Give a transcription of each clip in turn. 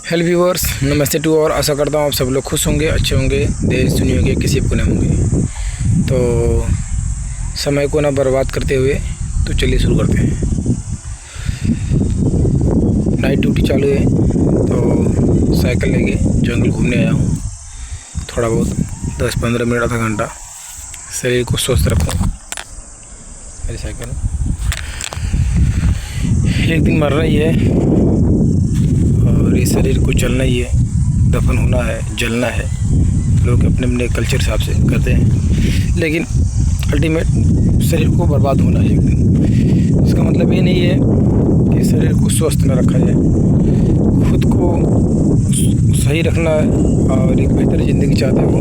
Hello viewers, नमस्ते to. और आशा करता हूँ आप सब लोग खुश होंगे, अच्छे होंगे, देश दुनिया के किसी को नहीं होंगे। तो समय को ना बर्बाद करते हुए तो चलिए शुरू करते हैं। नाइट ड्यूटी चालू है तो साइकिल लेके जंगल घूमने आया हूँ। थोड़ा बहुत 10-15 मिनट, आधा घंटा शरीर को स्वस्थ रखूँ। मेरी साइकिल एक दिन मरना ही है और ये शरीर को चलना ही है, दफन होना है, जलना है। लोग अपने अपने कल्चर हिसाब से करते हैं, लेकिन अल्टीमेट शरीर को बर्बाद होना है एक दिन। इसका मतलब ये नहीं है कि शरीर को स्वस्थ न रखा जाए, खुद को सही रखना है। और एक बेहतर ज़िंदगी चाहते हो,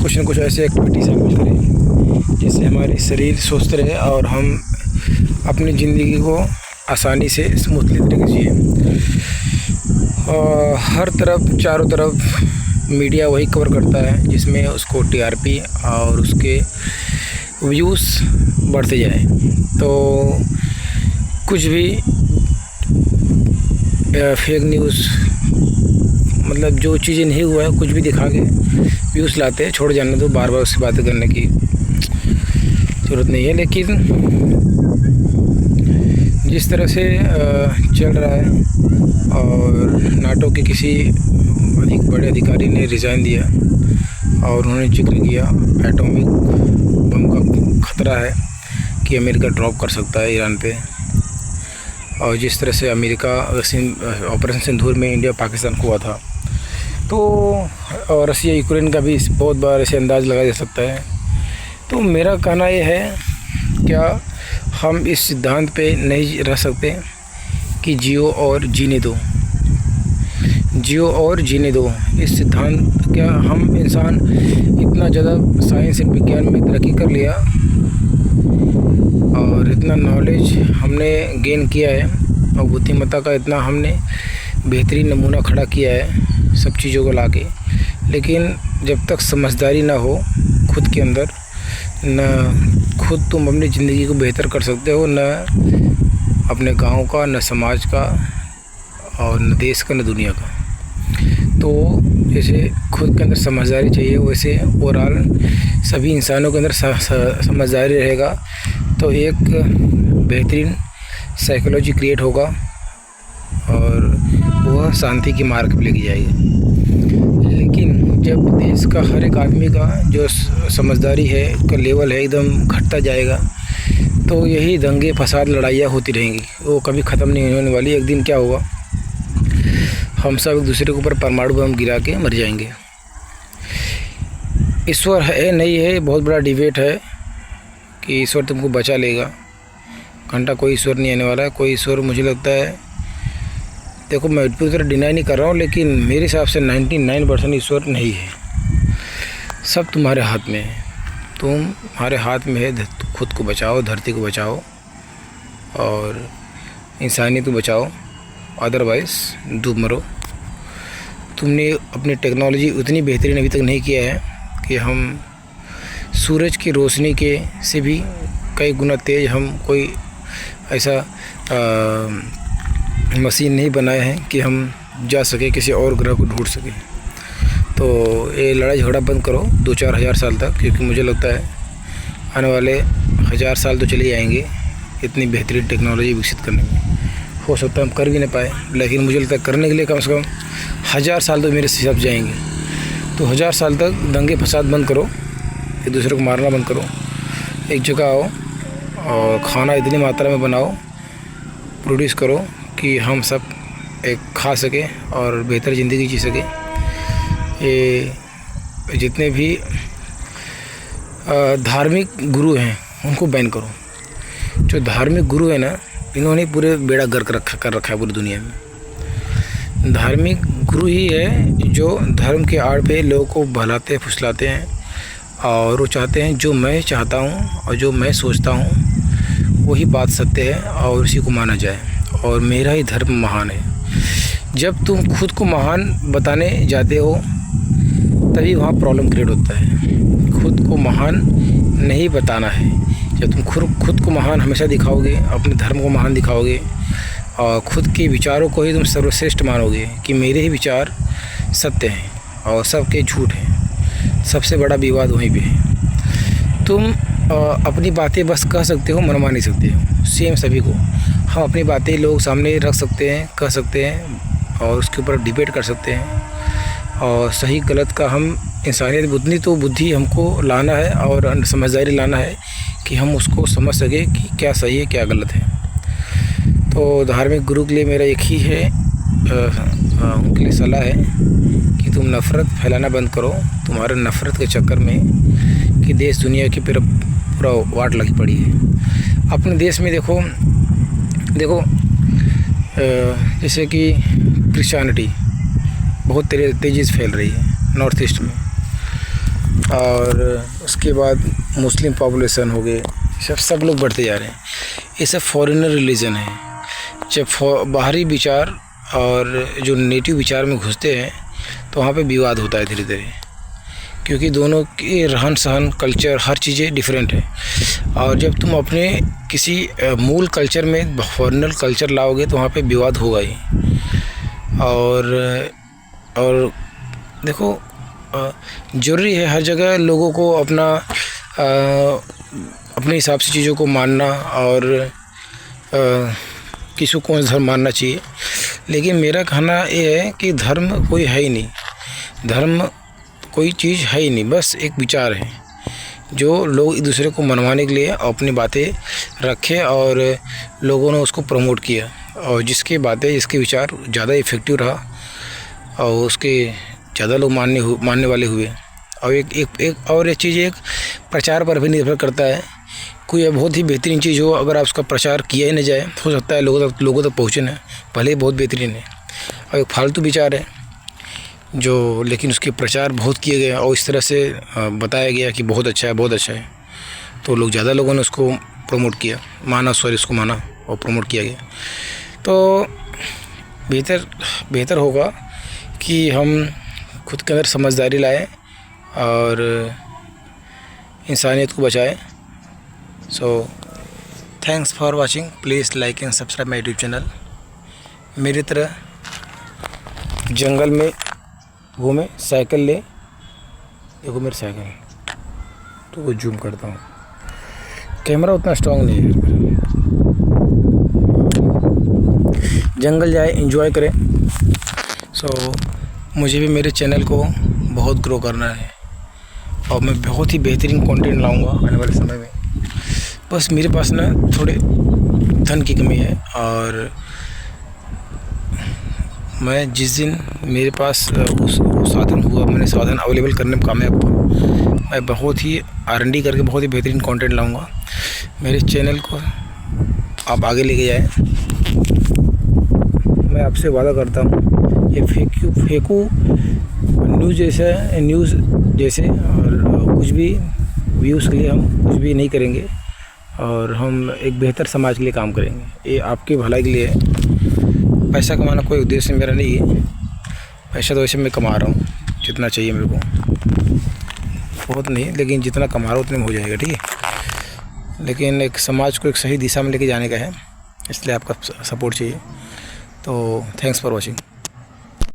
कुछ न कुछ ऐसे एक्टिविटी शामिल करें जिससे हमारी शरीर स्वस्थ रहे और हम अपनी ज़िंदगी को आसानी से स्मूथली तरीके से जिए। हर तरफ, चारों तरफ मीडिया वही कवर करता है जिसमें उसको टीआरपी और उसके व्यूज़ बढ़ते जाए। तो कुछ भी फेक न्यूज़, मतलब जो चीज़ें नहीं हुआ है कुछ भी दिखा के व्यूज़ लाते हैं। छोड़ जाने दो, बार बार उसकी बातें करने की ज़रूरत नहीं है। लेकिन जिस तरह से चल रहा है और नाटो के किसी बड़े अधिकारी ने रिज़ाइन दिया और उन्होंने जिक्र किया एटॉमिक बम का ख़तरा है कि अमेरिका ड्रॉप कर सकता है ईरान पे। और जिस तरह से अमेरिका ऑपरेशन सिंदूर में इंडिया पाकिस्तान को हुआ था, तो और रसिया यूक्रेन का भी बहुत बार ऐसे अंदाज़ लगाया जा सकता है। तो मेरा कहना ये है, क्या हम इस सिद्धांत पे नहीं रह सकते कि जियो और जीने दो, जियो और जीने दो। इस सिद्धांत, क्या हम इंसान इतना ज़्यादा साइंस एंड विज्ञान में तरक्की कर लिया और इतना नॉलेज हमने गेन किया है और बुद्धिमत्ता का इतना हमने बेहतरीन नमूना खड़ा किया है सब चीज़ों को लाके, लेकिन जब तक समझदारी ना हो खुद के अंदर, न खुद तुम अपनी ज़िंदगी को बेहतर कर सकते हो, न अपने गांव का, न समाज का, और न देश का, न दुनिया का। तो जैसे खुद के अंदर समझदारी चाहिए, वैसे ओवरऑल सभी इंसानों के अंदर समझदारी रहेगा तो एक बेहतरीन साइकोलॉजी क्रिएट होगा और वह शांति की मार्ग पर लेके जाएगी। लेकिन जब देश का हर एक आदमी का जो समझदारी है का लेवल है एकदम घटता जाएगा, तो यही दंगे फसाद लड़ाइयाँ होती रहेंगी, वो कभी ख़त्म नहीं होने वाली। एक दिन क्या होगा, हम सब एक दूसरे के ऊपर परमाणु बम गिरा के मर जाएंगे। ईश्वर है नहीं है, बहुत बड़ा डिबेट है कि ईश्वर तुमको बचा लेगा। घंटा कोई ईश्वर नहीं आने वाला है। कोई ईश्वर, मुझे लगता है, देखो मैं पूरी तरह डिनाई नहीं कर रहा हूँ, लेकिन मेरे हिसाब से 99% ईश्वर नहीं है। सब तुम्हारे हाथ में है, तुम्हारे हाथ में है। खुद को बचाओ, धरती को बचाओ और इंसानियत को बचाओ, अदरवाइज़ डूब मरो। तुमने अपनी टेक्नोलॉजी उतनी बेहतरीन अभी तक नहीं किया है कि हम सूरज की रोशनी के से भी कई गुना तेज़ हम कोई ऐसा मशीन नहीं बनाए हैं कि हम जा सके किसी और ग्रह को ढूंढ सके। तो ये लड़ाई झगड़ा बंद करो 2-4 हज़ार साल तक, क्योंकि मुझे लगता है आने वाले 1000 साल तो चले जाएंगे इतनी बेहतरीन टेक्नोलॉजी विकसित करने में। हो सकता है हम कर भी नहीं पाए, लेकिन मुझे लगता है करने के लिए कम से कम 1000 साल तो मेरे हिसाब से जाएंगे। तो 1000 साल तक दंगे फसाद बंद करो, एक दूसरे को मारना बंद करो, एक जगह आओ और खाना इतनी मात्रा में बनाओ, प्रोड्यूस करो कि हम सब एक खा सके और बेहतर ज़िंदगी जी सके। ये जितने भी धार्मिक गुरु हैं उनको बैन करो। जो धार्मिक गुरु है ना, इन्होंने पूरे बेड़ा गर्क कर रखा है पूरी दुनिया में। धार्मिक गुरु ही है जो धर्म के आड़ पे लोगों को बहलाते फुसलाते हैं और वो चाहते हैं जो मैं चाहता हूँ और जो मैं सोचता हूँ वही बात सत्य है और उसी को माना जाए और मेरा ही धर्म महान है। जब तुम खुद को महान बताने जाते हो तभी वहाँ प्रॉब्लम क्रिएट होता है। खुद को महान नहीं बताना है। जब तुम खुद को महान हमेशा दिखाओगे, अपने धर्म को महान दिखाओगे और खुद के विचारों को ही तुम सर्वश्रेष्ठ मानोगे कि मेरे ही विचार सत्य हैं और सबके झूठ हैं, सबसे बड़ा विवाद वहीं पे है। तुम अपनी बातें बस कह सकते हो, मनवा नहीं सकते हो। सेम सभी को हम अपनी बातें लोग सामने रख सकते हैं, कह सकते हैं और उसके ऊपर डिबेट कर सकते हैं। और सही गलत का हम इंसानियत बुद्धि हमको लाना है और समझदारी लाना है कि हम उसको समझ सके कि क्या सही है क्या गलत है। तो धार्मिक गुरु के लिए मेरा एक ही है, उनके लिए सलाह है कि तुम नफ़रत फैलाना बंद करो। तुम्हारे नफ़रत के चक्कर में कि देश दुनिया की पूरा वाट लगी पड़ी है। अपने देश में देखो जैसे कि क्रिश्चियनिटी बहुत तेज़ी से फैल रही है नॉर्थ ईस्ट में, और उसके बाद मुस्लिम पॉपुलेशन हो गए, सब लोग बढ़ते जा रहे हैं। ये सब फॉरेनर रिलीजन है। जब बाहरी विचार और जो नेटिव विचार में घुसते हैं तो वहाँ पे विवाद होता है धीरे धीरे, क्योंकि दोनों के रहन सहन कल्चर हर चीज़ें डिफरेंट है। और जब तुम अपने किसी मूल कल्चर में फॉरेनर कल्चर लाओगे तो वहाँ पे विवाद होगा ही। और देखो ज़रूरी है हर जगह लोगों को अपने हिसाब से चीज़ों को मानना और किसी को कौन सा धर्म मानना चाहिए। लेकिन मेरा कहना ये है कि धर्म कोई है ही नहीं, धर्म कोई चीज़ है ही नहीं, बस एक विचार है जो लोग एक दूसरे को मनवाने के लिए अपनी बातें रखे और लोगों ने उसको प्रमोट किया, और जिसके विचार ज़्यादा इफ़ेक्टिव रहा और उसके ज़्यादा लोग मानने वाले हुए। और एक चीज़ एक प्रचार पर भी निर्भर करता है। कोई बहुत ही बेहतरीन चीज़ हो, अगर आप उसका प्रचार किया ही नहीं जाए हो सकता है लोगों तक पहुँचे ना, भले ही बहुत बेहतरीन है। और एक फालतू विचार है जो, लेकिन उसके प्रचार बहुत किए गए और इस तरह से बताया गया कि बहुत अच्छा है, तो ज़्यादा लोगों ने उसको प्रमोट किया, उसको माना और प्रमोट किया गया। तो बेहतर होगा कि हम खुद के अंदर समझदारी लाएं और इंसानियत को बचाएं। So thanks for watching, please like and subscribe my YouTube channel. मेरी तरह जंगल में घूमें, साइकिल ले, देखो मेरी साइकिल, तो वो जूम करता हूँ, कैमरा उतना स्ट्रॉन्ग नहीं है। जंगल जाए, एंजॉय करें। सो मुझे भी मेरे चैनल को बहुत ग्रो करना है और मैं बहुत ही बेहतरीन कंटेंट लाऊंगा आने वाले समय में। बस मेरे पास ना थोड़े धन की कमी है, और मैं जिस दिन मेरे पास वो साधन हुआ, मैंने साधन अवेलेबल करने में कामयाब हुआ, मैं बहुत ही R&D करके बहुत ही बेहतरीन कंटेंट लाऊंगा। मेरे चैनल को आप आगे लेके जाएं, मैं आपसे वादा करता हूँ। ये फेकू न्यूज़ जैसे और कुछ भी व्यूज़ के लिए हम कुछ भी नहीं करेंगे, और हम एक बेहतर समाज के लिए काम करेंगे। ये आपकी भलाई के लिए है। पैसा कमाना कोई उद्देश्य मेरा नहीं है, पैसा तो वैसे मैं कमा रहा हूँ जितना चाहिए मेरे को, बहुत नहीं, लेकिन जितना कमा रहा हूँ उतने में हो जाएगा, ठीक है। लेकिन एक समाज को एक सही दिशा में लेके जाने का है, इसलिए आपका सपोर्ट चाहिए। तो थैंक्स फॉर वॉचिंग।